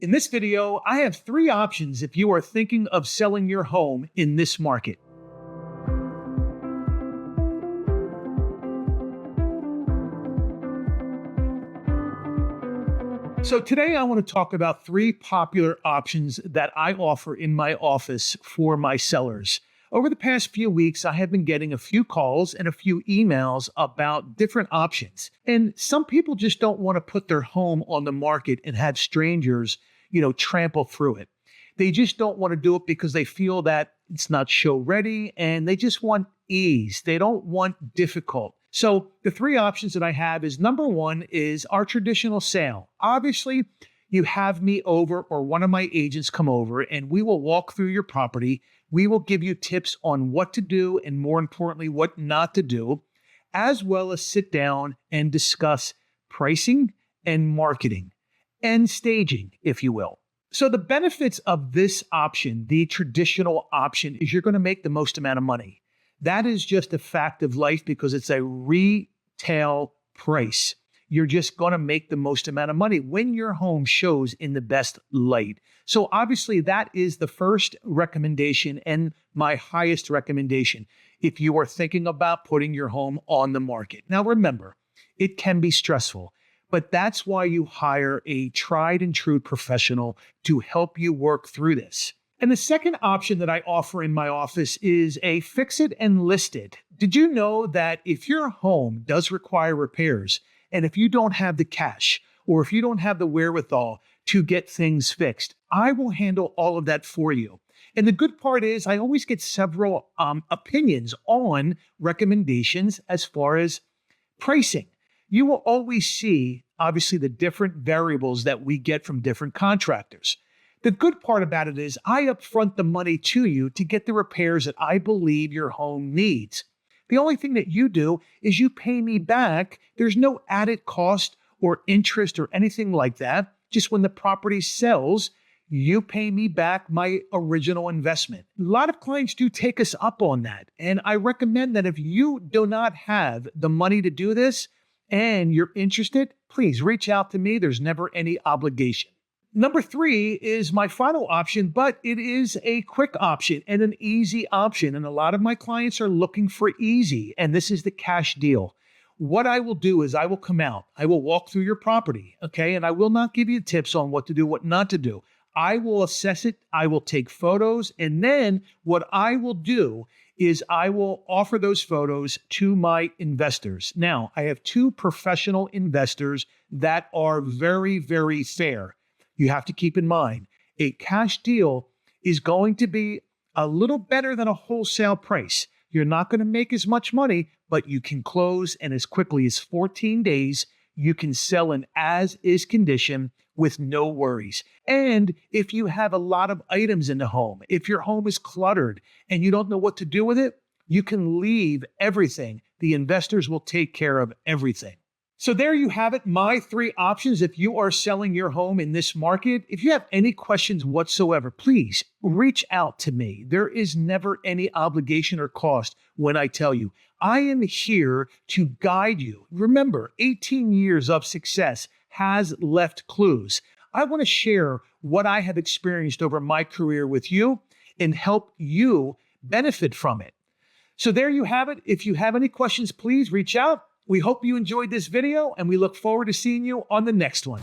In this video, I have 3 options if you are thinking of selling your home in this market. So today I want to talk about 3 popular options that I offer in my office for my sellers. Over the past few weeks, I have been getting a few calls and a few emails about different options. And some people just don't want to put their home on the market and have strangers, trample through it. They just don't want to do it because they feel that it's not show ready and they just want ease. They don't want difficult. So the 3 options that I have is number 1 is our traditional sale. Obviously, you have me over or one of my agents come over and we will walk through your property. We will give you tips on what to do and more importantly, what not to do, as well as sit down and discuss pricing and marketing and staging, if you will. So the benefits of this option, the traditional option, is you're going to make the most amount of money. That is just a fact of life because it's a retail price. You're just going to make the most amount of money when your home shows in the best light. So obviously that is the first recommendation and my highest recommendation if you are thinking about putting your home on the market. Now remember, it can be stressful, but that's why you hire a tried and true professional to help you work through this. And the second option that I offer in my office is a fix it and list it. Did you know that if your home does require repairs, and if you don't have the cash, or if you don't have the wherewithal to get things fixed, I will handle all of that for you. And the good part is I always get several opinions on recommendations as far as pricing. You will always see, obviously, the different variables that we get from different contractors. The good part about it is I upfront the money to you to get the repairs that I believe your home needs. The only thing that you do is you pay me back. There's no added cost or interest or anything like that. Just when the property sells, you pay me back my original investment. A lot of clients do take us up on that. And I recommend that if you do not have the money to do this and you're interested, please reach out to me. There's never any obligation. Number 3 is my final option, but it is a quick option and an easy option. And a lot of my clients are looking for easy, and this is the cash deal. What I will do is I will come out, I will walk through your property, okay? And I will not give you tips on what to do, what not to do. I will assess it, I will take photos, and then what I will do is I will offer those photos to my investors. Now, I have 2 professional investors that are very, very fair. You have to keep in mind, a cash deal is going to be a little better than a wholesale price. You're not going to make as much money, but you can close in as quickly as 14 days. You can sell in as-is condition with no worries. And if you have a lot of items in the home, if your home is cluttered and you don't know what to do with it, you can leave everything. The investors will take care of everything. So there you have it, my 3 options if you are selling your home in this market. If you have any questions whatsoever, please reach out to me. There is never any obligation or cost when I tell you. I am here to guide you. Remember, 18 years of success has left clues. I want to share what I have experienced over my career with you and help you benefit from it. So there you have it. If you have any questions, please reach out. We hope you enjoyed this video and we look forward to seeing you on the next one.